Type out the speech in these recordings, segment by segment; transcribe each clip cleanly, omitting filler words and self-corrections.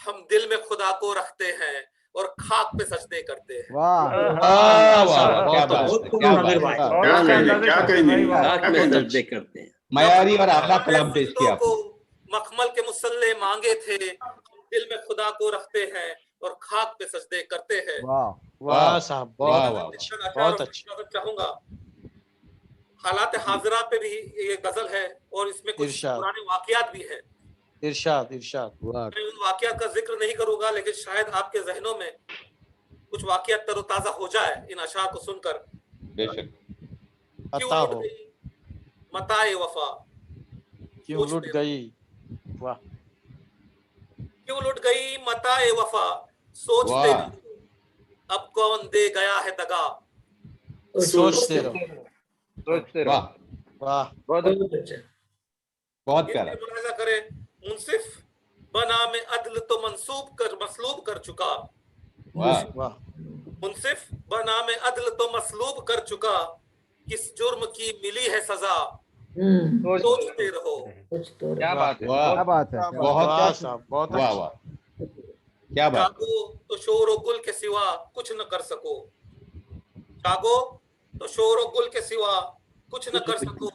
हम दिल में खुदा को रखते हैं और खाक पे सजदे करते हैं। वाह वाह वाह, क्या बात है, बहुत क्या नादिर बात भाई, है। क्या कहेंगे, क्या कहेंगे, खाक क्या में कहेंगे। सजदे करते हैं। मयारी और आला कलाम पेश किया को आपने। मखमल के मुसल्ले मांगे थे, हम दिल में खुदा को रखते हैं और खाक पे सजदे करते हैं। वाह वाह साहब, वाह बहुत वाह, बहुत अच्छा। इजाजत चाहूंगा। हालात हाजिरा पे भी ये गजल है और इसमें कुछ इरशाद। पुराने वाकयात भी है। इरशाद इरशाद। वाह मैं उन वाकयात का जिक्र नहीं करूंगा, लेकिन शायद आपके जहनों में कुछ वाकयात तरोताजा हो जाए इन अशार को सुनकर। बेशक। क्यों अता लुट हो, गई मताए वफा, क्यों लुट गई। वाह, क्यों लुट गई मताए वफा, सोचते वाह। रहो अब कौन दे गया है दगा। सोचते रहो। सोचते रहो। वाह, वाह, बहुत अच्छा। बहुत प्यारा। इसमें मुलाहिजा करें, मुंसिफ बना में अदल तो मसलूब कर चुका। वाह वाह, मुंसिफ बना में अदल तो मसलूब कर चुका, किस जुर्म की मिली है सजा, सोचते रहो। क्या बात है। वाह, क्या बात है, क्या बहुत वाह साहब, बहुत वाह अच्छा। वाह, क्या बात है। जागो तो शोर और गुल के सिवा कुछ न कर सको, जागो तो शोर और गुल के सिवा कुछ न कर सको,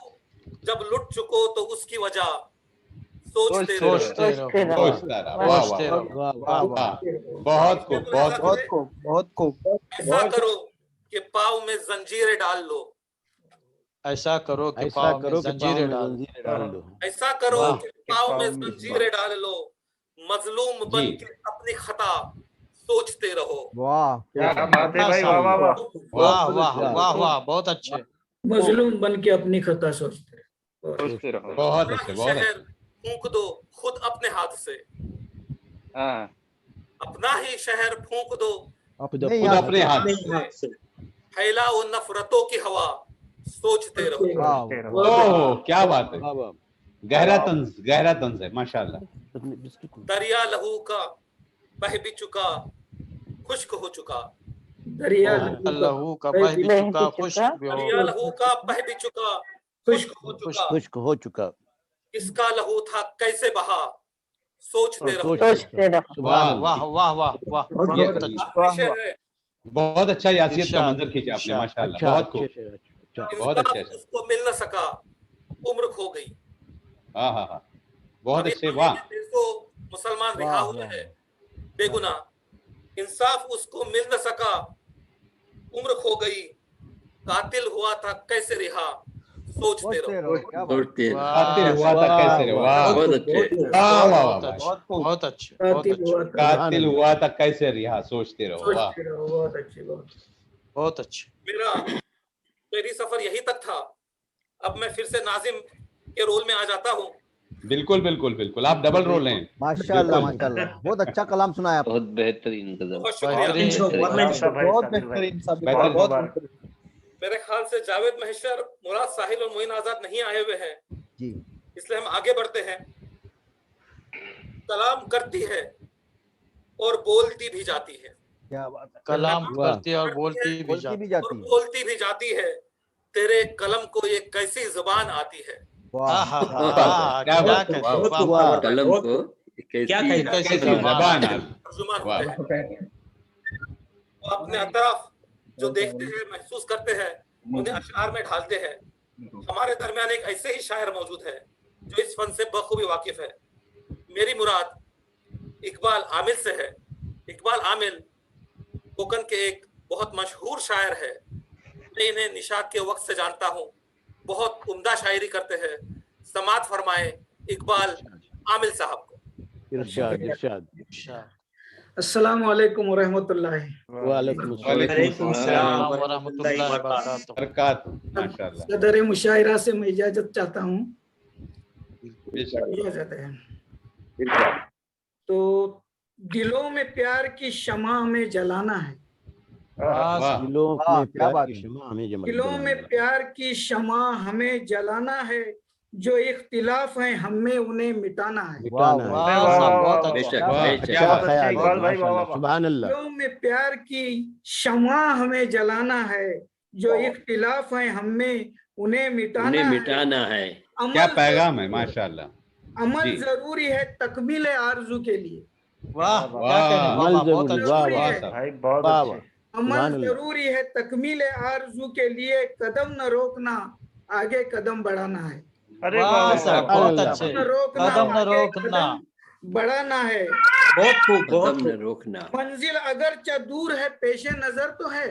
जब लुट चुको तो उसकी वजह सोचते रहो। सोचते रहो। सोचता रहा। वाह वाह सोचते रहो। वाह वाह वाह वाह, बहुत खूब, बहुत खूब। बहुत खूब, बहुत खूब। ऐसा करो कि पाँव में जंजीरें डाल लो, ऐसा करो कि ऐसा पाँव में करो कि जंजीरें डाल। जंजीरें डाल दो। ऐसा करो वाह। कि पाँव में जंजीरें डाल लो, मजलूम बन जी। के अपनी खता सोचते रहो। वाह क्या बात है भाई, वाह वाह वाह। वाह वाह वाह वाह, बहुत अच्छे। मजलूम बन के अपनी खता सोचते हैं। सोचते रहो। बहुत अच्छे, बहुत शहर अच्छे। फूंक दो खुद अपने हाथ से, हाँ, अपना ही शहर फूंक दो, अपने खुद अपने हाथ। फैलाओ नफरतों की हवा सोचते रहो। वाह ओह, क्या बात है। वाह वाह गहरा तंज है, माशाल्लाह। दरिया लहू का बह भी चुका, खुश्क हो चुका। दरिया लहू का बह भी चुका, खुश्क भी दरिया हो। लहू का बह भी चुका, खुश्क हो चुका। खुश्क हो चुका। किसका लहू था कैसे बहा सोचते रहो। वाह वाह वाह वाह वाह, बहुत अच्छा। शेर है, बहुत अच्छा यासियत का इरशाद, मंजर खींचा आपने, इरशाद। माशाल्लाह। अच्छा बहुत खूब। अच्छे से अच्छा। बहुत इंसाफ अच्छे से। उसको मिल न सका, उम्र खो गई। हाँ हाँ हाँ, बहुत अभी अच्छे। वाह तो मुसलमान रिहा वाह, हुए वाह। हैं बेगुनाह, इंसाफ उसको मिल न सका, उम्र खो गई, कातिल हुआ था कैसे रिहा सोचते रहो। क्या बात। सोचते रहो। कातिल हुआ था कैसे रे। वाह बहुत अच्छे। वाह वाह बहुत वाह, अच्छे, बहुत अच्छे, बहुत अच्छे, कातिल हुआ था कैसे रिहा सोचते रहो। वाह, बहुत अच्छी बात। बहुत अच्छे। मेरी सफर यही तक था, अब मैं फिर से नाजिम के रोल में आ जाता हूँ। बिल्कुल बिल्कुल बिल्कुल, आप डबल रोल हैं। माशाल्लाह माशाल्लाह, बहुत अच्छा कलाम सुनाया आपने। बहुत बेहतरीन गजल। बहुत शुक्रिया। बहुत बेहतरीन साबित हुआ, बहुत बेहतरीन। मेरे ख्याल से जावेद महेश्वर, मुराद साहिल और मोइन आजाद नहीं आए हुए हैं, जी इसलिए हम आगे बढ़ते हैं। कलाम करती है और बोलती भी जाती है, क्या बात है। कलाम वाह। करती है और बोलती भी बोलती जाती भी और जाती है। बोलती भी जाती है। तेरे कलम को ये कैसी जुबान आती है। वाह हाँ, क्या क्या बात है। कहते वाह, हैं, वाह, वाह। वाह। कलम को क्या कैसी कहना कैसी कैसी जबान है। आज। तर्जुमान वाह। होते हैं, वो अपने अतराफ जो देखते हैं, महसूस करते हैं, उन्हें अशआर में ढालते हैं। हमारे दरमियान एक ऐसे ही शायर मौजूद है जो इस फन से बखूबी वाकिफ है। मेरी मुराद इकबाल आमिल से है। इकबाल आमिल कोकन के एक बहुत मशहूर शायर है। मैं इन्हें निशात के वक्त से जानता हूँ, बहुत उम्दा शायरी करते हैं। समात फरमाए इकबाल आमिल साहब को। इरशाद इरशाद। अस्सलाम वालेकुम व रहमतुल्लाहि। वालेकुम वालेकुम अस्सलाम व रहमतुल्लाहि व बरकातुहू। बरकात, माशाल्लाह। सदर मुशायरा से मैं इजाजत चाहता हूँ। बेशक। इजाजत है। तो दिलों में प्यार की शमा हमें जलाना है, वाह, दिलों वाह, में क्या प्यार बात की है। शमा हमें जमा दिलों में प्यार की शमा हमें जलाना है, जो इख्तिलाफ है हमें उन्हें मिटाना है। वाह वाह वाह साहब, बहुत अच्छा। बेशक क्या बेशक। क्या अच्छा बात है। ख्याल है, इकबाल भाई, वाह, माशाल्लाह, वाह। सुभान अल्लाह। दिलों में प्यार की शमा हमें जलाना है, जो इख्तिलाफ है हमें उन्हें मिटाना उन्हें है। मिटाना है। क्या अमल पैगाम है, माशाल्लाह। अमल जी। जरूरी है तकमील आरजू के लिए, वाह वाह, क्या कहने अमल बाबा बहुत जरूरी, अच्छे वाह जरूरी वाह है। साहब, भाई बहुत वाह अच्छे। वाह, अमल सुभान अल्लाह। जरूरी है, तकमील आरजू के लिए कदम न रोकना, आगे कदम बढ़ाना है। अरे वाह वाह वाह साहब वाह, बहुत अल्लाह। अच्छे कदम न रोकना, कदम न आगे रोकना कदम बढ़ाना है। बहुत खूब, बहुत कदम न खूब। रोकना। मंजिल अगरचे दूर है, पेशे नजर तो है।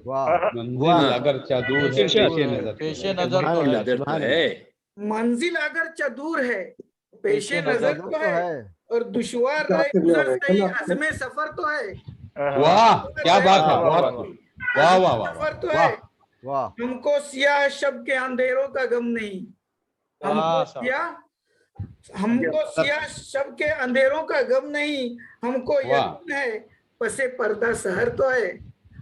वाह मंजिल वाह, अगर दूर है पेशे पेशे नजर पेशे तो है। नजर सुभान तो है अल्लाह, नजर तो सुभान है। अल्लाह। मंजिल अगरचे दूर है, पेशे पेशे नजर नजर तो है। और दुश्वार रहे गुजर सही, अज़्मे सफर तो है। वाह क्या बात है, वाह, बहुत वाह, खूब। वाह वाह वाह सफर तो वाह है। वाह हमको सियाह शब के अंधेरों का गम नहीं, हमको वाह साहब सियाह शब के अंधेरों का गम नहीं, हमको वाह। यकीन है पसे पर्दा शहर तो है।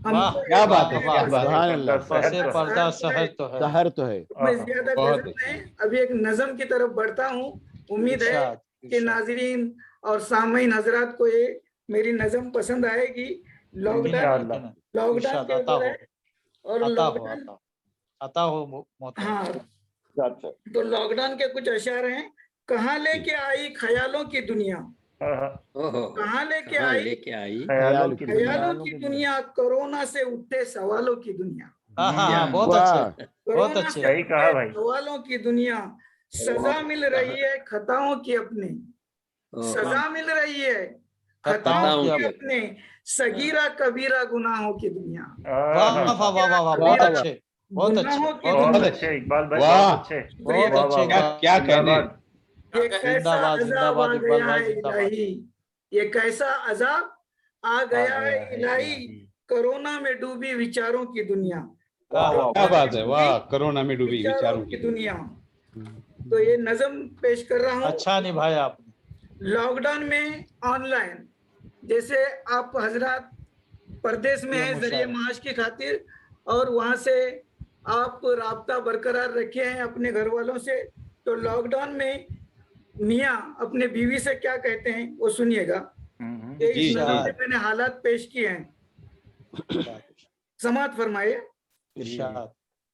वाह हमको क्या यकीन बात है, है क्या पसे बात है। सुभान अल्लाह, पसे पर्दा शहर तो है। शहर तो है। मैं ज्यादा बहुत गजल अच्छा। में अभी एक नज़म की तरफ बढ़ता हूँ। उम्मीद है इरशाद, कि इरशाद। नाजरीन और सामीन हजरात को ये मेरी नज़म पसंद आएगी। लॉकडाउन इंशाअल्लाह। लॉकडाउन इरशाद के अता ऊपर हो, है। और अता हो, लॉकडाउन, अता हो मोहतरम। हाँ, तो लॉकडाउन के कुछ अशार हैं। कहाँ लेके आई ख्यालों की दुनिया, ओहो, कहाँ लेके कहाँ आई लेके आई। ख्यालों की दुनिया। ख्यालों की दुनिया, कोरोना से उठे सवालों की दुनिया। हाँ हाँ हाँ बहुत वाह अच्छे बहुत कोरोना अच्छे। से सही कहा उठे भाई। सवालों की दुनिया, सजा मिल रही है खताओं की अपने, ओहो, सजा मिल रही है खताओं खताओं की की अपने, सगीरा कबीरा गुनाहों की दुनिया। वाह वाह वाह वाह वाह वाह, बहुत वाह। अच्छे बहुत अच्छे गुनाहों की बहुत बहुत दुनिया। अच्छे इकबाल भाई, वाह। बहुत अच्छे। बहुत वाह, अच्छे वाह, वाह। क्या कहने। जिंदाबाद। ये कैसा जिंदाबाद, अजाब जिंदाबाद, आ इकबाल गया भाई, है जिंदाबाद। इलाही, ये कैसा अजाब आ गया है इलाही, कोरोना में डूबी विचारों की दुनिया। वाह वाह क्या वाह बात है, वाह। कोरोना में डूबी विचारों विचारों की की दुनिया। तो ये नज़म पेश कर रहा हूँ। अच्छा निभाया आपने। लॉकडाउन में ऑनलाइन, जैसे आप हजरात परदेश में ये हैं जरिए मुशायरा। माश की खातिर, और वहां से आप राब्ता बरकरार रखे हैं अपने घर वालों से, तो लॉकडाउन में मियाँ अपने बीवी से क्या कहते हैं वो सुनिएगा। ये जी, इस नज़म जी। में मैंने हालात पेश किए हैं, समात फरमाइए। इरशाद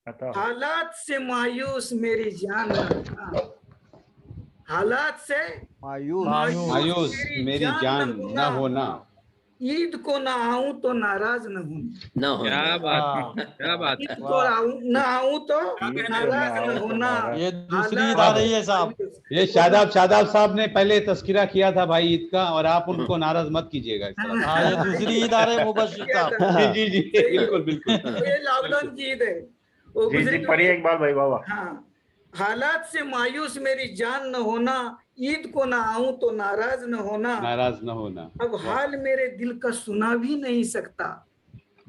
अता हो। हालात से मायूस मेरी जान न होना, हालात से मायूस मायूस मेरी जान न होना, ईद को ना आऊं तो नाराज न हूं, ना होना। क्या बात है, क्या बात ईद है। को ना आऊं तो नाराज न होना। ये दूसरी ईद आ रही है साहब। ये शादाब साहब ने पहले तस्करा किया था भाई ईद का, और आप उनको नाराज मत कीजिएगा इस तरह। हाँ ये दूसरी ईद आ रही है मुबश्शिर साहब। जी जी जी, बिल्कुल बिल्कुल। तो ये लॉकडाउन की ईद है वो जी जी गुजरी पढ़िए हुई। इकबाल भाई, वाह वाह। हाँ, हालात से मायूस मेरी जान न होना, ईद को ना आऊं तो नाराज न होना। नाराज न होना। अब हाल मेरे दिल का सुना भी नहीं सकता,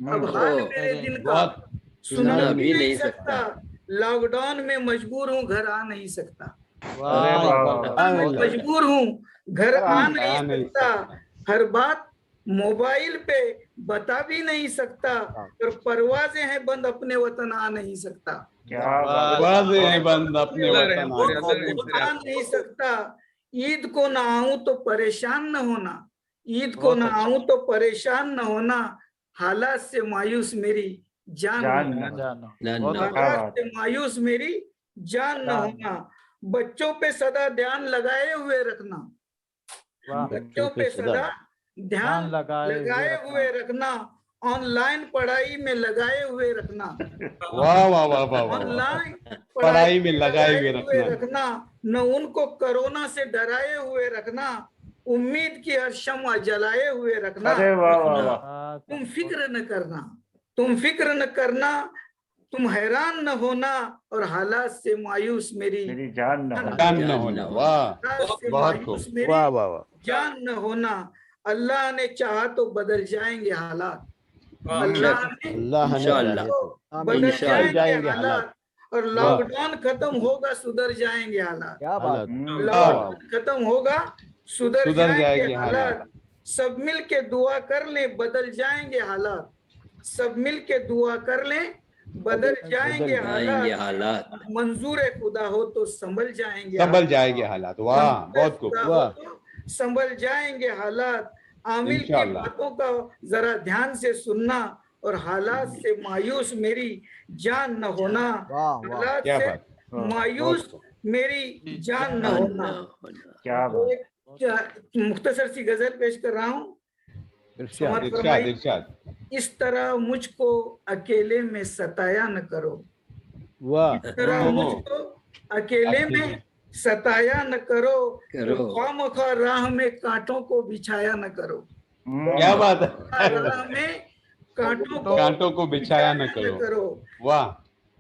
अब हाल मेरे दिल का बहुत सुना भी नहीं सकता। लॉकडाउन में मजबूर हूँ घर आ नहीं सकता, वाह अरे वाह, इकबाल वाह, भाई, मैं बहुत अच्छे। मजबूर हूँ घर आ नहीं आ नहीं सकता। सकता। हर बात मोबाइल पे बता भी नहीं सकता, और परवाजें हैं बंद अपने वतन आ नहीं सकता, क्या बात है। वाज़े हैं बंद अपने वतन आ नहीं सकता। ईद को ना आऊं तो परेशान न होना, ईद को बहुत ना अच्छा। आऊं तो परेशान न होना। हालात से मायूस मेरी जान जान न न होना, जानो ना, बहुत ना। अच्छा। हालात से मायूस मेरी जान न होना। बच्चों पे सदा ध्यान लगाए हुए रखना, वाह बच्चों पे सदा ध्यान ध्यान लगाए हुए रखना। ऑनलाइन पढ़ाई में लगाए हुए रखना, वाह वाह वाह वाह वाह। ऑनलाइन पढ़ाई में लगाए हुए रखना। न उनको कोरोना से डराए हुए रखना, उम्मीद की हर शम्मा जलाए हुए रखना। अरे वाह वाह वाह। हाँ, तुम फिक्र न करना, तुम फिक्र न करना, तुम हैरान न होना, और हालात से मायूस मेरी मेरी जान न होना। जान न होना। वाह हालात से बहुत मायूस खूब। मेरी वाह वाह वाह, जान न होना। अल्लाह ने चाहा तो बदल जाएंगे हालात, वाह। अल्लाह ने अल्लाह ने इंशाअल्लाह। चाहे तो बदल आमीन, इंशाअल्लाह। जाएंगे हालात, और लॉकडाउन खत्म होगा सुधर जाएंगे हालात। क्या बात वाह लॉकडाउन खत्म होगा सुधर सुधर जाएंगे जाएंगे हालात। सब मिल के दुआ कर लें बदल जाएंगे हालात, सब मिल के दुआ कर लें बदल जाएंगे आएंगे हालात। हालात। मंजूर खुदा हो तो संभल जाएंगे संभल जाएंगे हालात। वाह बहुत खूब। खुदा हो तो संभल जाएंगे हालात। आमिर की इंशाअल्लाह। बातों का जरा ध्यान से सुनना, और हालात से मायूस मेरी जान न होना, हालात क्या से बात। मायूस मेरी जान न होना। क्या बात। मुख्तसर सी गजल पेश कर रहा हूँ। इरशाद। इरशाद इरशाद। इस तरह मुझको अकेले में सताया न करो, वाह इस तरह ओहो। मुझको अकेले में सताया न करो, ख्वामख्वाह राह में कांटों को बिछाया न करो। क्या बात है, राह में कांटों को बिछाया न करो। वाह।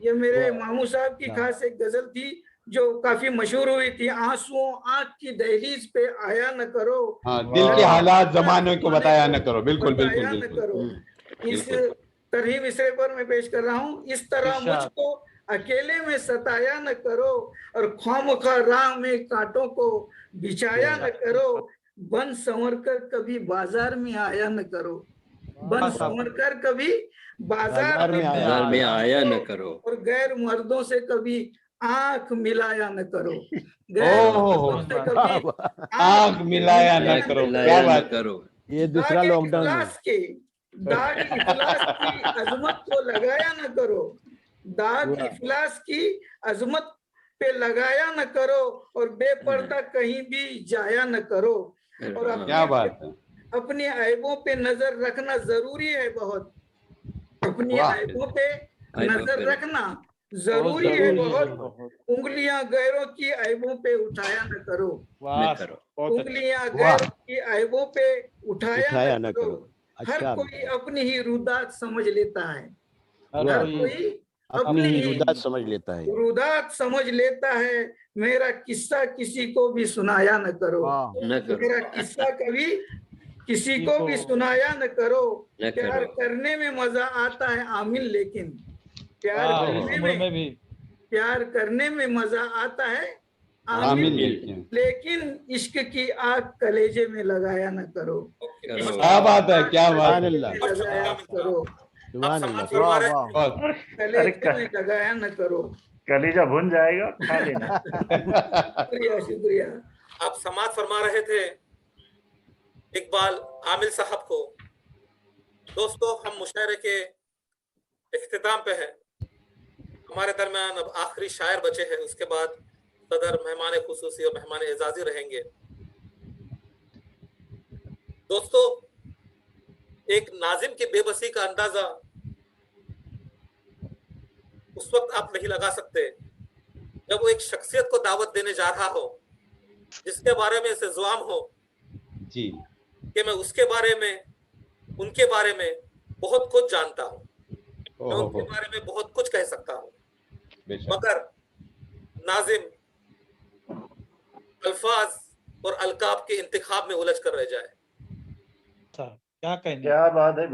ये मेरे मामू साहब की खास एक गजल थी जो काफी मशहूर हुई थी। आंसुओं आंख की दहलीज पे आया न करो, हाँ, दिल के हालात जमाने को बताया न करो। बिल्कुल बिल्कुल बताया न बिल्कुल। करो। इस तरही विषय पर मैं पेश कर रहा हूँ। इस तरह इरशाद। मुझको अकेले में सताया न करो और ख्वामख्वाह राह में कांटों को बिछाया न करो। बन संवर कर कभी बाजार में आया न करो, बन संवर कर कभी बाजार में आया न करो, और गैर मर्दों से कभी आंख मिलाया न करो, ओहो, से कभी आंख मिलाया न करो। क्या बात करो। ये दूसरा लॉकडाउन है। दाग इफलास की अजमत को लगाया न करो, दाग इफलास की अजमत पे लगाया न करो और बेपर्दा कहीं भी जाया न करो। और क्या बात है। अपने ऐबों पे नजर रखना जरूरी है बहुत, अपनी ऐबों पे नजर रखना जरूरी है बहुत। उंगलियां गैरों की ऐबों पे उठाया न करो, उंगलियां गैरों की ऐबों पे उठाया न करो। हर कोई अपनी ही रुदात समझ लेता है, हर कोई अपनी ही रुदात समझ लेता है, रुदात समझ लेता है। मेरा किस्सा किसी को भी सुनाया न करो, मेरा किस्सा कभी किसी को भी सुनाया न करो। प्यार करने में मजा आता है आमिन, लेकिन प्यार करने में मजा आता है आमिन, लेकिन इश्क की आग कलेजे में लगाया न करो। क्या बात है, क्या बात है। लगाया न करो, बहुत। कलेजे में लगाया न करो। कलीजा भुन जाएगा, खा लेना। शुक्रिया शुक्रिया। आप समाज फरमा रहे थे इकबाल आमिल साहब को। दोस्तों, हम मुशायरे के इख्तिताम पे हैं। हमारे दरमियान अब आखिरी शायर बचे हैं, उसके बाद सदर, मेहमान खुसूसी और मेहमान एजाजी रहेंगे। दोस्तों, एक नाजिम की बेबसी का अंदाजा उस वक्त आप नहीं लगा सकते जब वो एक शख्सियत को दावत देने जा रहा हो जिसके बारे में इसे जुआम हो जी कि मैं उसके बारे में, उनके बारे में बहुत कुछ जानता हूँ, मैं उनके बारे में बहुत कुछ कह सकता हूँ, मगर नाजिम अल्फाज और अलकाब के इंतखाब में उलझ कर रह जाए। क्या कहने, क्या बात है।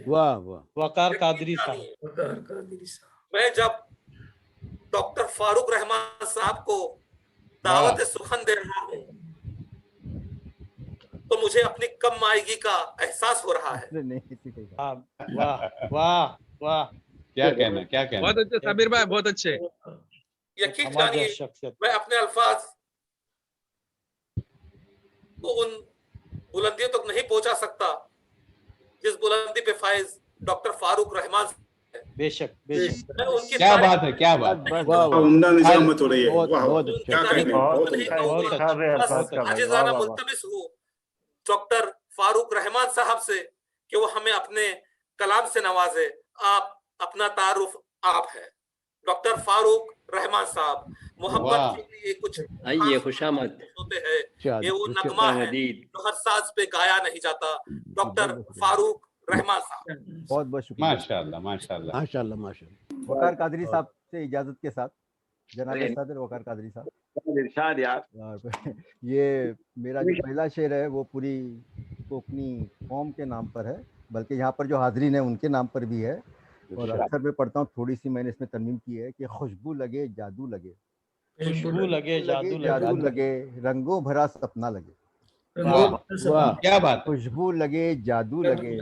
वाह वाह। वकार कादरी साहब। मैं जब डॉक्टर फारूक रहमान साहब को दावत सुखन दे रहा हूँ तो मुझे अपनी कम मायगी का एहसास हो रहा है। वाह वाह वाह, क्या कहना, क्या कहना। बहुत अच्छे साबिर भाई, बहुत अच्छे। यकीन जानिए, मैं अपने अल्फाज को उन बुलंदियों तक नहीं पहुंचा सकता जिस बुलंदी पे फाइज डॉक्टर फारूक रहमान। बेशक बेशक। क्या बात है, क्या बात। उम्दा निजामत हो रही है। आजिज़ाना मुल्तमिस हूँ डॉक्टर फारूक रहमान साहब से कि वो हमें अपने कलाम से नवाजे। आप अपना तारुफ आप है डॉक्टर फारूक रहमान साहब। मोहब्बत के लिए कुछ आइए, खुशामद होते हैं, ये वो नगमा है जो हर साज पे गाया नहीं जाता। डॉक्टर फारूक रहमान साहब, बहुत बहुत शुक्रिया। माशाल्लाह माशाल्लाह माशाल्लाह माशाल्लाह। वकार कादरी साहब से इजाजत के साथ, जनाब सदर वकार कादरी साहब, इरशाद यार। ये मेरा जो पहला शेर है वो पूरी कोकनी कौम के नाम पर है, बल्कि यहाँ पर जो हाजरीन है उनके नाम पर भी है। और अक्सर मैं पढ़ता हूँ, थोड़ी सी मैंने इसमें तरमीम की है कि खुशबू लगे जादू लगे, खुशबू लगे जादू लगे, रंगों भरा सपना लगे। वाह, क्या बात। खुशबू लगे जादू लगे,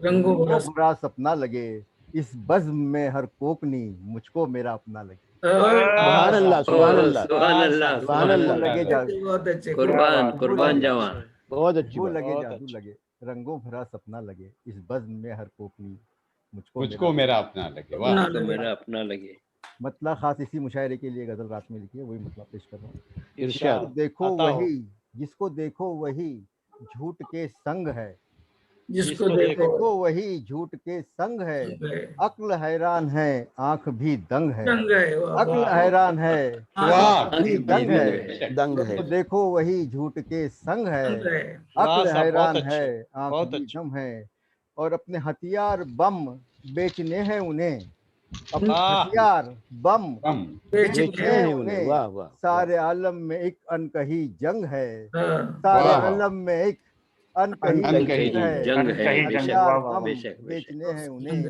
रंगों भरा सपना लगे, इस बज़्म में हर कोकनी मुझको मेरा अपना लगे। सुभान अल्लाह, सुभान अल्लाह, सुभान अल्लाह, सुभान अल्लाह। लगे जादू, बहुत अच्छे। कुर्बान जवान। बहुत अच्छी वो बात। लगे जादू लगे, रंगों भरा सपना लगे, इस बज़्म में हर कोकनी मुझको मेरा अपना लगे। वाह, तो मेरा अपना लगे। मतलब खास इसी मुशायरे के लिए गजल रात में लिखी है, वही मतलब पेश कर रहा हूँ। इरशाद। देखो वही जिसको देखो वही झूठ के संग है, जिसको देखो देखो वही झूठ के संग है, अक्ल हैरान है आंख भी दंग है, दंग है। वाह, अक्ल वाह। हैरान है वाह आंख भी दंग है, दंग है। तो देखो वही झूठ के संग है, दंग है। वाह अक्ल साहब, हैरान बहुत है अच्छे, आंख बहुत भी अच्छे। दम है, और अपने हथियार बम बेचने हैं उन्हें, अपने हाँ। हथियार बम हम बेचने बेचने हैं हैं उन्हें। उन्हें, वाह वाह। सारे आलम में एक अनकही जंग है, हाँ, सारे वाह। आलम में एक अनकही अनकही जंग है, जंग है, कहीं बेशक, हथियार वाह, बम बेशक, बेशक। बेचने हैं उन्हें,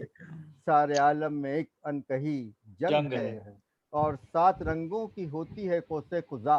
सारे आलम में एक अनकही जंग जंग है, है। और 7 रंगों की होती है कोसे कुजा,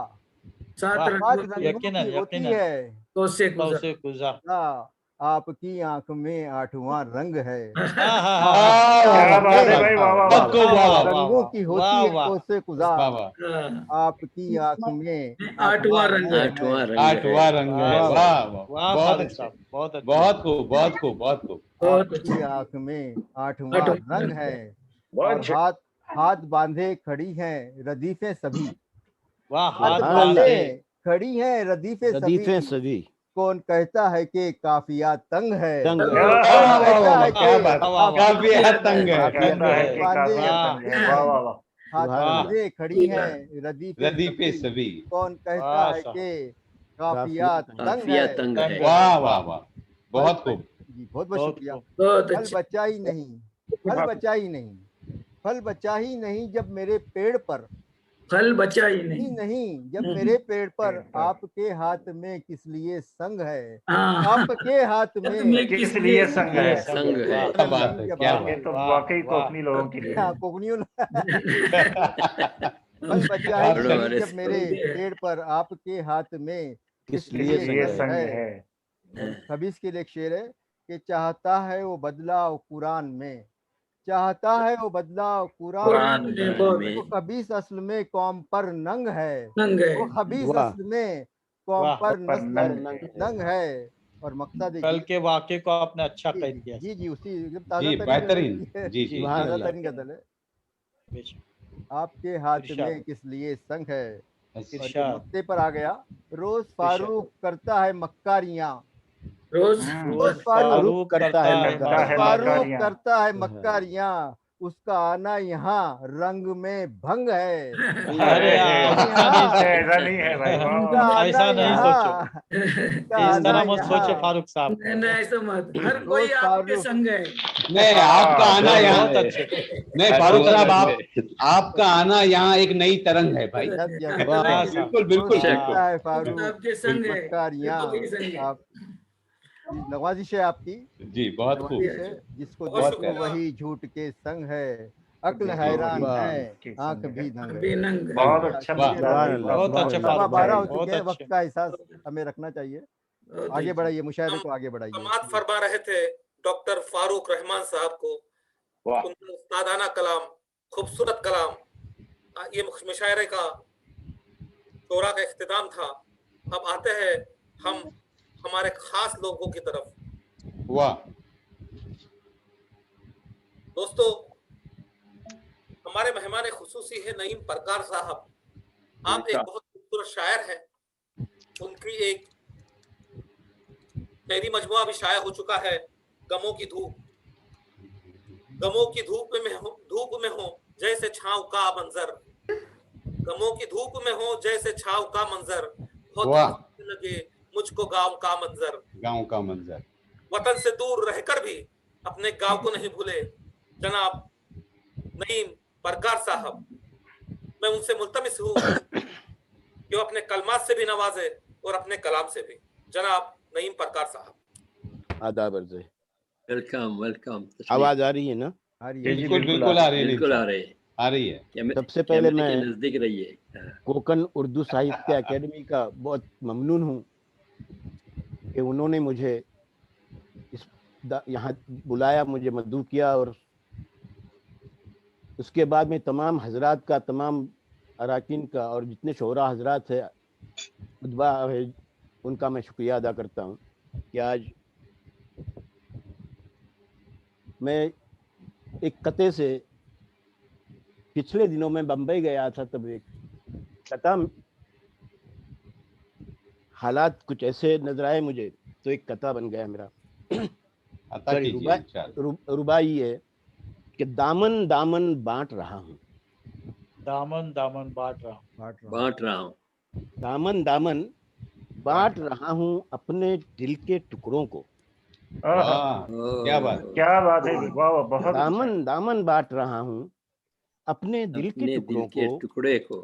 सात वाह, 7 रंगों रंगों यकीनन, की होती यकीनन। है कोसे गुजर। कौसे कुजा। आपकी आंख में 8वां रंग है, हाँ हाँ हाँ। क्या आपकी बात है आंख भाई, वाह वाह बहुत खूब, वाह वाह। रंगों की होती वाह, है वाह। कोसे कुजा, वाह वाह। हाँ, आपकी आंख में 8वां रंग है। 8वां रंग है। 8वां रंग है। वाह, वाह वाह, वाह बहुत फारूक अच्छे, साहब, बहुत अच्छे। बहुत खूब, बहुत खूब, बहुत खूब। बहुत आपकी अच्छा। आंख में 8वां 8वां रंग रंग है, बहुत और अच्छे। हाथ हाथ बांधे खड़ी हैं रदीफे सभी, वाह, हाथ हाथ सुभान अल्लाह। बांधे बांधे। खड़ी हैं रदीफे रदीफें सभी, सभी कौन कहता है कि काफिया तंग है, दंग है। कौन वाह वाह कहता वाह, है क्या कि बात, वाह, वाह, वाह। काफी हद तंग है। काफिया कहता है तंग कि बांधे काफिया वाह। तंग है, वाह वाह वाह। हाथ सुभान वाह। बांधे खड़ी हैं रदीफे रदीफे सभी, सभी, कौन कहता वाह है साहब। कि काफिया काफिया तंग तंग काफिया है। तंग तंग है। है। वाह वाह वाह, बहुत फल खूब। जी बहुत बहुत बहुत शुक्रिया। खूब। बहुत फल अच्छा। बचा ही नहीं, फल बचा ही नहीं, फल बचा ही नहीं जब मेरे पेड़ पर, फल बचा ही नहीं नहीं। नहीं जब मेरे पेड़ पर आपके हाथ में किस लिए संग है, हाँ, आपके हाथ में में किस लिए संग है? संग है। वाह, क्या बात है, क्या ये बात। तो वाह, वाकई वाह। कोकनी लोगों के लिए है। हाँ, कोकनियों फल बचा ही बड़ों नहीं वाले जब मेरे पेड़ पर आपके हाथ में किस किस लिए लिए ये संग संग संग है। है। और खबीस के लिए एक शेर है कि चाहता है वो बदलाव कुरान में, चाहता है वो बदलाव कुरान कुरान में, में बहुत में वो खबीस असल में कौम पर नंग है, नंग है। वो खबीस वाह। असल में कौम वाह। पर पर नस्ल नंग है। नंग है। और मकता कल देखिए के वाक्य को आपने अच्छा जी कह दिया। जी जी उसी एकदम ताजा जी, तरीन बेहतरीन। गजल है, जी जी, सुभान ताजा अल्लाह। तरीन गजल है। बेशक। आपके हाथ इरशाद। में किस लिए संग है। और ये इरशाद। मक्ते पर आ गया, रोज फारूक करता है मक्कारियां, रोज रोज फारूक फारूक करता है रोज करता है फारूक मक्कारियां। करता है मक्कारियां, उसका आना यहाँ रंग में भंग है, अरे यार, यहाँ ऐसा नहीं है भाई, वाह उसका वाह। आना ऐसा नहीं सोचो, यहाँ, उसका इस आना तरह मत यहाँ सोचो फारूक साहब। नहीं नहीं, ऐसा मत, हर रोज कोई आपके फारूक संग है। नहीं, आपका आना बहुत यहाँ, बहुत अच्छे। नहीं फारूक साहब, आपका आना यहाँ एक नई तरंग है भाई। जब जब वाह साहब। बिल्कुल बिल्कुल रोज बिल्कुल। करता है फारूक आपके संग है। मक्कारियां, आपके संग है। आप नवाजिश है आपकी, जी, बहुत खूब। नवाजिश है, जिसको बहुत देखो शुक्रिया। वही झूठ के संग है, अक्ल देखो हैरान वही है के आंख संग भी है। दंग है। बेनंग है। बहुत अच्छा वाह, मुद्दा भाई, सुभान बहुत अच्छे अल्लाह। सवा फारूक 12 साहब, हो बहुत चुके हैं, अच्छे। वक्त का एहसास हमें रखना चाहिए। आगे बढ़ाइए, मुशायरे को आगे बढ़ाइए। समात फरमा रहे थे डॉक्टर फारूक रहमान साहब को। वाह। उनका उस्तादाना कलाम, खूबसूरत कलाम, ये मुशायरे का शोरा का इख्तिताम था। अब आते हैं हम हमारे खास लोगों की तरफ। वाह, दोस्तों, हमारे मेहमान खुसूसी है नईम परकार साहब। आप एक बहुत खूबसूरत शायर हैं। उनकी एक शायरी मजमुआ भी शाया हो चुका है, गमों की धूप। गमों की धूप में हो जैसे छांव का मंजर, गमों की धूप में हो जैसे छांव का मंजर, बहुत वाह। हसीन लगे मुझको गांव का मंजर। गांव का मंजर। वतन से दूर रहकर भी अपने गांव को नहीं भूले जनाब नईम परकार साहब। मैं उनसे मुल्तमिस हूँ कि वो अपने कलमात से भी नवाजे और अपने कलाम से भी। जनाब नईम परकार साहब, आदाब अर्ज़ है। Welcome welcome. आवाज आ रही है ना? आ रही है। बिल्कुल बिल्कुल आ रही है, बिल्कुल आ रहे हैं। आ रही है। सबसे पहले कैमरे के मैं नजदीक रहिए। कोकण उर्दू साहित्य अकेडमी का बहुत ममनून हूँ कि उन्होंने मुझे यहाँ बुलाया, मुझे मदऊ किया, और उसके बाद में तमाम हजरात का, तमाम अराकीन का और जितने शोरा हजरात है, खुतबा है, उनका मैं शुक्रिया अदा करता हूँ कि आज मैं एक कते से पिछले दिनों में बम्बई गया था, तब एक कता हालात कुछ ऐसे नजर आए मुझे, तो एक कथा बन गया मेरा। अता सॉरी, कीजिए इंशाअल्लाह। रुबाई है कि दामन दामन बांट रहा हूँ, दामन दामन बांट रहा हूँ, बांट रहा हूँ, दामन दामन बांट रहा हूँ अपने दिल के टुकड़ों को। वाह, क्या बात है। क्या बात है, वाह वाह, बहुत अच्छा। दामन दामन बांट रहा हूँ अपने दिल के अपने टुकड़ों दिल के को, टुकड़े को।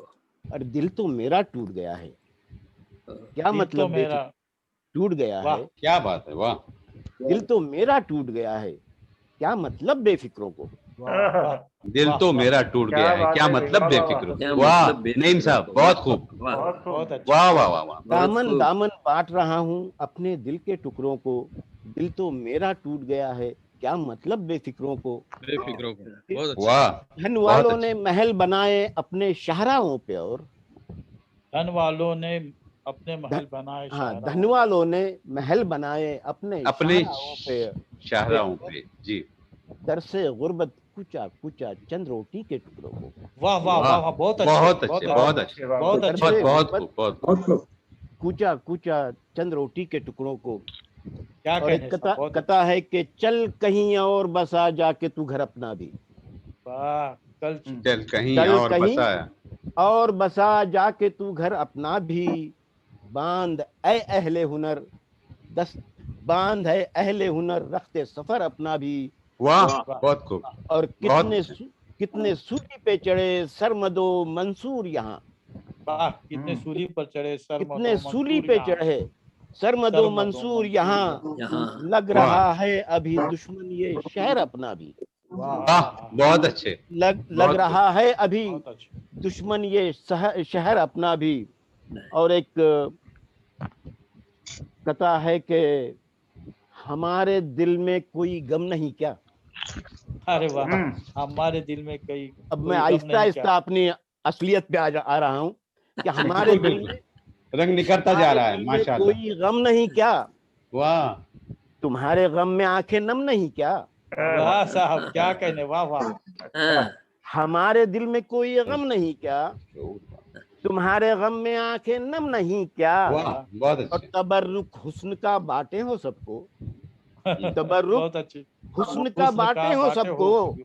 और दिल तो मेरा टूट गया है। क्या दिल तो मतलब मेरा, टूट गया वाह है, क्या बात है, वाह। दिल तो मेरा टूट गया है, क्या मतलब बेफिक्रों को। दिल तो मेरा टूट क्या गया है, बात क्या है, मतलब वाह, वाह, बेफिक्र। क्या वाह मतलब बेफिक्र नईम साहब, को। बहुत खूब, वाह, बहुत खूब। बहुत अच्छा। वाह वाह वाह वाह। बहुत दामन खूब। दामन बांट रहा हूँ अपने दिल के टुकड़ों को, दिल तो मेरा टूट गया है, क्या मतलब बेफिक्रों को। बेफिक्रों को, बहुत अच्छा। वाह, धन बहुत वालों अच्छा। ने महल बनाए अपने शाहराहों पे, और धन वालों ने अपने महल बनाए हाँ, शाहराहों धन वालों ने महल बनाए अपने अपने शाहराहों पे, शाहराहों पे जी। दर से गुर्बत कुचा कुचा चंद रोटी के टुकड़ों को। वाह वाह वाह वाह, बहुत अच्छे, बहुत अच्छे, बहुत अच्छे, अच्छे, बहुत दर अच्छे। से बहुत गुर्बत खूब, बहुत खूब। कुचा कुचा चंद रोटी के टुकड़ों को। क्या और कहने एक साहब, बहुत कथा है कि चल कहीं और बसा जाके तू घर अपना भी, वाह। कल चल कहीं चल और कहीं बसा, और बसा जाके तू घर अपना भी, बांध ऐ अहले हुनर दस, बांध है अहले हुनर रखते सफर अपना भी। वाह, बहुत खूब। और बहुत कितने सूली पे चढ़े सरमदो मंसूर यहाँ, वाह, कितने सूली पर चढ़े कितने सरमदो सूली मंसूर पे यहाँ, चढ़े सरमदो सरमदो मंसूर मंसूर यहाँ, यहाँ लग वाह। रहा है अभी दुश्मन ये शहर अपना भी। वाह, बहुत अच्छे, लग बहुत रहा है अभी बहुत अच्छे। दुश्मन ये शहर अपना भी। और एक कथा है कि हमारे दिल में कोई गम नहीं क्या। अरे वाह, हमारे दिल में कई अब कोई मैं गम आहिस्ता नहीं आहिस्ता क्या। अपनी असलियत पे आ रहा हूँ कि हमारे बिल्कुल, दिल में बिल्कुल। रंग निखरता जा रहा है, दिल में माशाल्लाह। कोई गम नहीं क्या, वाह, तुम्हारे गम में आंखें नम नहीं क्या। वाह साहब, क्या कहने, वाह वाह। हाँ, हमारे दिल में कोई गम नहीं क्या, तुम्हारे गम में आंखें नम नहीं क्या। वाह, बहुत और अच्छे। तबर्रुक हुस्न का बांटे हो सबको, तबर्रुक बहुत अच्छे। हुस्न का बांटे हो बाटे सबको,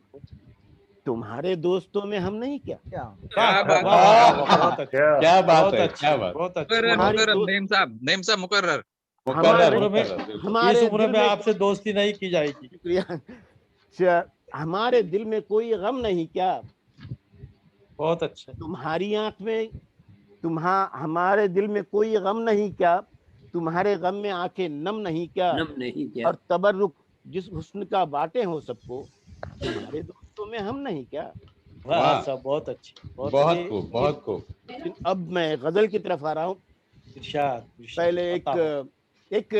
तुम्हारे दोस्तों में हम नहीं क्या। वाह क्या बात वाह है, वाह, वाह, बहुत अच्छे, क्या बात बहुत है, अच्छे, क्या बात। बहुत अच्छे। मुकर्रर तुम्हारी मुकर्रर, नईम साहब मुकर्रर। हमारे मुकर्रर, इस बिल्कुल। हमारे उम्र दिल में में आपसे दोस्ती नहीं की जाएगी। शुक्रिया। हमारे दिल में कोई गम नहीं क्या, बहुत अच्छे। तुम्हारी आंख में हमारे दिल में कोई गम नहीं क्या, तुम्हारे गम में आंखें नम नहीं क्या। नम नहीं क्या। और तबर्रुक जिस हुस्न का बांटे हो सबको, तुम्हारे दोस्तों में हम नहीं क्या। वाह वाह, साहब, बहुत अच्छे, बहुत खूब, बहुत खूब। लेकिन अब मैं गजल की तरफ आ रहा हूँ। इरशाद, पहले अता हो। एक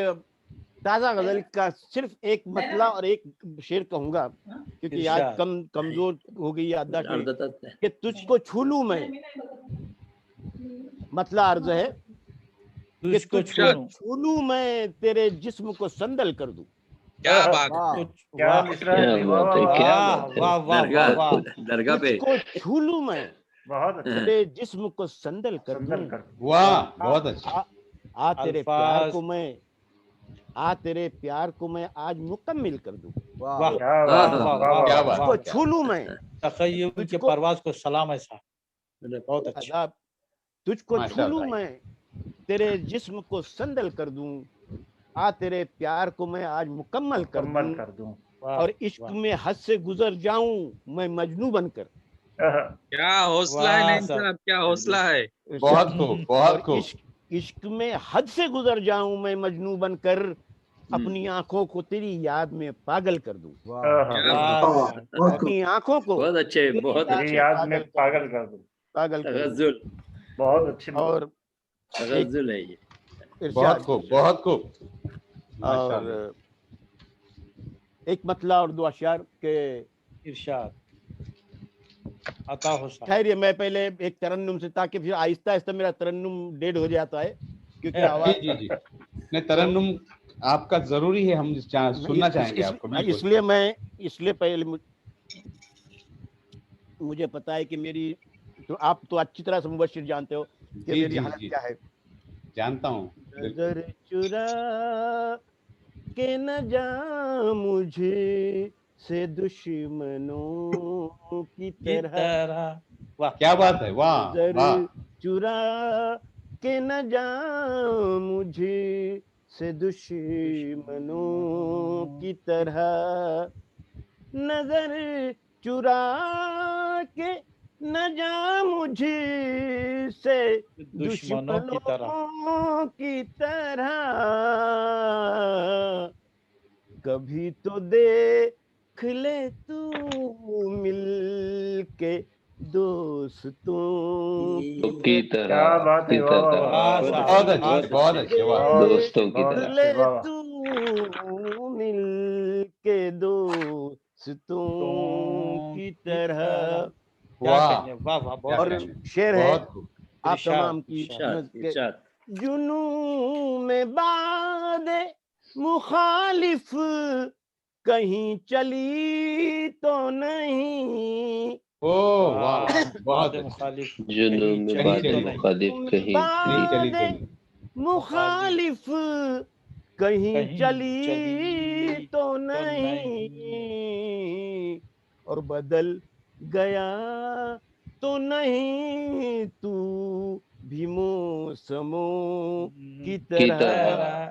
ताजा गजल का सिर्फ एक मतला और एक शेर कहूंगा, क्योंकि आज इरशाद। कमजोर हो गई याददाश्त मेरी, अर्धतत है। कि तुझको छू लूं मैं। मतला अर्ज है कि तुझको तुझको छू लूं मैं, तेरे जिस्म को संदल कर दूं। क्या बात है, क्या वाह मिश्रा, क्या वाह बात है, वाह, क्या वाह बात है। वाह वाह वाह वाह। दरगाह पे तुझको छू लूं मैं, बहुत अच्छा, तेरे जिस्म को संदल कर दूं। सुंदर कर। वाह, बहुत अच्छा। आ तेरे प्यार अल्फाज। को मैं, आ तेरे प्यार को मैं आज मुकम्मिल कर दूं। वाह क्या वाह बात, वाह वाह, वाह, क्या वाह, बात, तुझको वाह। छू लूं मैं, तखय्युम के तुझको- परवाज को सलाम है साहब, बहुत अच्छा। अदाब, तुझको छू माशाल्लाह। लूं मैं, तेरे जिस्म को संदल कर दूं। आ तेरे प्यार को मैं आज मुकम्मल कर मुकम्मल दूं, कर दूं। वाह, और इश्क वाह। में हद से गुजर जाऊं मैं मजनू बनकर। क्या हौसला है वाह नईम साहब। साहब, क्या हौसला है। बहुत खूब, बहुत और खूब। इश्क में हद से गुजर जाऊं मैं मजनू बनकर, अपनी आंखों को तेरी याद में पागल कर दूं। क्या वाह साहब, अपनी आंखों को बहुत अच्छे, बहुत तेरी तेरी अच्छे। याद में पागल कर दूं। पागल कर दूं। तगज्जुल, बहुत अच्छी। और तगज्जुल है ये। बहुत खूब, बहुत खूब। और माशाल्लाह। एक मतला और दो अशार के इरशाद, अता हो साहब। खैर, ये मैं पहले एक तरन्नुम से, ताकि फिर आहिस्ता आहिस्ता मेरा तरन्नुम डेड हो जाता है, क्योंकि जी आवाज जी जी, नहीं तरन्नुम आपका जरूरी है, हम सुनना चाहेंगे आपको, बिल्कुल। इसलिए पहले मुझे पता है कि मेरी, तो आप तो अच्छी तरह से मुबशिर जानते हो कि जी मेरी जी हालत जी, क्या है। जानता हूँ। नजर चुरा के न जा मुझे से दुश्मनों की तरह। वाह क्या बात है, वाह नजर वाह। चुरा के न जा मुझे से दुश्मनों की तरह। नजर चुरा के न जा मुझे से दुश्मनों की तरह। दुश्मनों की तरह। कभी तो देख ले तू मिल के दोस्तों की क्या तरह बात है, वाह वाह वाह, बहुत अच्छे, बहुत अच्छे, वाह। दोस्तों की बहुत तरह। अच्छे, ले वाह वाह। तू मिल के दोस्तों की तरह। क्या वाह कहने, वाह वाह, बहुत और अच्छे। शेर है बहुत खूब। आप इरशाद, तमाम की इरशाद। खिदमत के। इरशाद। जुनू में बादे मुखालिफ कहीं चली तो नहीं। ओ वाह, बहुत बादे अच्छे। मुखालिफ जुनून कहीं में चली बादे तो नहीं। मुखालिफ कहीं नहीं चली तो बादे नहीं। मुखालिफ कहीं कहीं चली चली तो तो नहीं। और बदल गया तो नहीं तू भी मौसमों की तरह।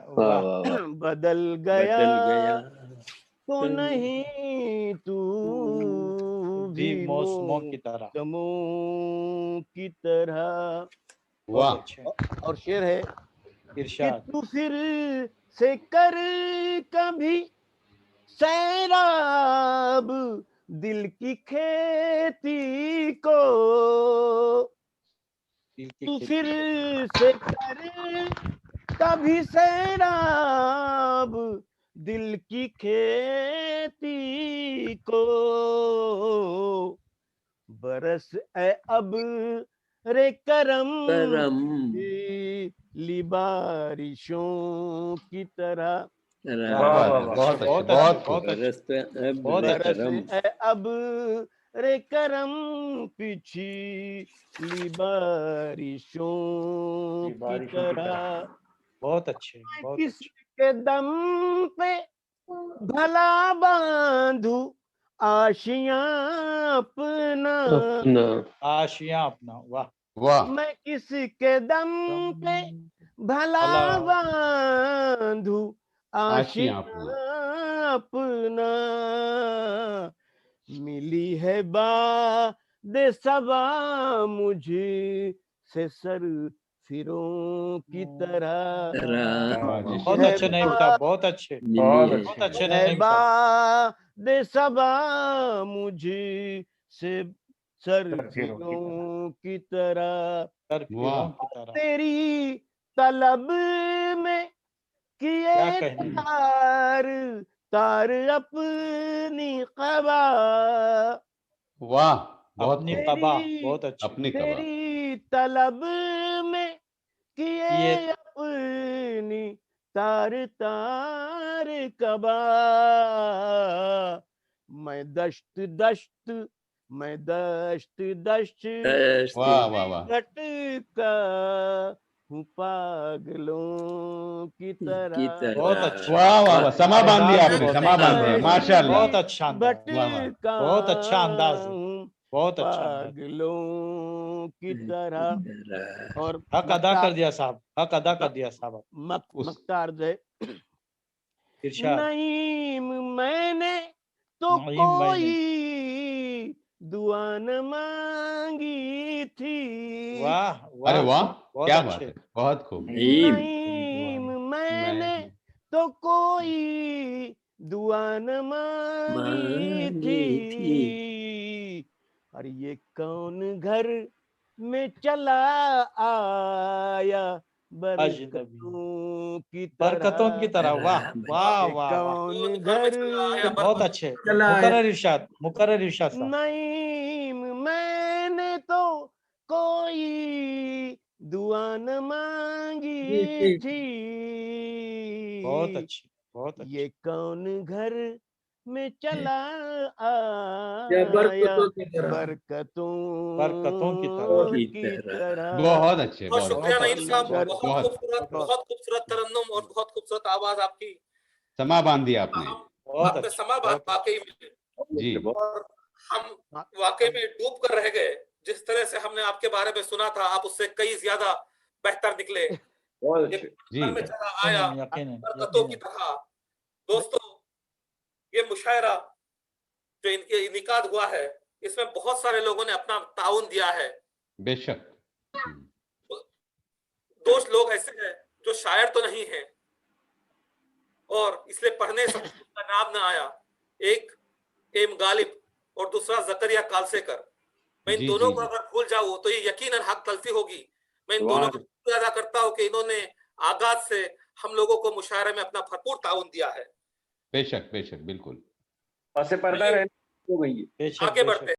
वाह वाह, वाह वाह। बदल गया बदल गया तो नहीं तू भी भी मौसमों की तरह। मौसमों की तरह। बहुत वाह अच्छे। और शेर है कि इरशाद। तू फिर से कर कभी सैराब दिल की खेती को। दिल की तू खेती फिर को। से कर कभी सैराब दिल की खेती को। बरस ए अब रे करम करम ली बारिशों की तरह। क्या वाह बात वाह है, वाह। बहुत अच्छे, बहुत बहुत अच्छे, खूब। बहुत अच्छे। बरस पे अब बहुत रे अच्छे। बरस करम। ए अब रे करम पिछली बारिशों ये की बारिशों की तरह। तरह। बहुत अच्छे, मैं बहुत किसी अच्छे। के दम पे भला बांधू आशियां अपना। अपना आशियां अपना। वाह। वाह मैं किसके दम पे भला भला बांधू आशियां आशियां अपना। अपना। मिली है बादे सबा मुझे से सर फिरों की तरह। तरह। वाह जी, मिली बहुत है अच्छे नहीं बेटा, बहुत अच्छे, बहुत मिली बहुत अच्छे। अच्छे है नहीं बेटा। बादे सबा मुझे से सर सर फिरों की तरह। फिरों की तरह। सर वाह फिरों की तरह। तेरी तलब में क्या किए कहने। तार तार अपनी क़बा। वाह, बहुत अपनी खूब। कबा। तेरी बहुत अच्छे। अपनी कबा। तेरी तलब में किए ये अपनी तार तार कबा। मैं दश्त दश्त मैं दश्त दश्त वाह वाह वाह। भटका हूँ पागलों की तरह। बहुत अच्छे। वाह वाह वाह, समा बांध दिया अंदाज भी आपने, बहुत समा बांध दिया, दश्त माशाल्लाह। बहुत अच्छा अंदाज। वाह वाह। भटका बहुत अच्छा अंदाज है। हूँ बहुत अच्छा अंदाज। पागलों की तरह। और हक अदा कर दिया साहब, हक अदा कर दिया साहब। उस मख्तार है इरशाद। नईम मैंने तो नईम मैंने। कोई दुआ न मांगी थी। वाह अरे वाह, वाह, बहुत क्या बात अच्छे। है, बहुत खूब। नईम मैंने मैं तो कोई दुआ न मांगी थी। और ये कौन घर में चला आया अजनबी। बरकतों की बरकतों की तरह। तरह। वाह वाह ये वाह वाह। कौन घर घर में चला आया बहुत बरकत। अच्छे। चला है। मुकर्रर इरशाद साहब। नईम मैंने तो कोई दुआ न जी मांगी जी। थी। बहुत अच्छे, बहुत अच्छे। ये कौन घर में चला या आया बरकतों की तरह बरकतों की की तरह। बहुत अच्छे, बहुत बहुत शुक्रिया अच्छे। नईम साहब, बहुत- बहुत खूबसूरत तरन्नुम और बहुत खूबसूरत आवाज आपकी। समा बांध दिया आपने। आपने समा बात वाकई में, जी और हम वाकई में डूब कर रह गए। जिस तरह से हमने आपके बारे में सुना था, आप उससे कई ज्यादा बेहतर निकले। ये जी घर में चला आया बरकतों की तरह। दोस्तों, ये मुशायरा जो इनके इनिकाद हुआ है, इसमें बहुत सारे लोगों ने अपना ताउन दिया है। बेशक। दोस्त लोग ऐसे हैं जो शायर तो नहीं है और इसलिए पढ़ने से उनका नाम ना आया। एक एम गालिब और दूसरा जकरिया कालसेकर। मैं इन जी, दोनों जी, को जी। अगर भूल जाऊं तो ये यकीनन हक तलफी होगी। मैं इन दोनों को शुक्रिया अदा करता हूं कि इन्होंने आगाज से हम लोगों को मुशायरे में अपना भरपूर ताउन दिया है। बेशक बेशक बिल्कुल। आगे बढ़ते हैं।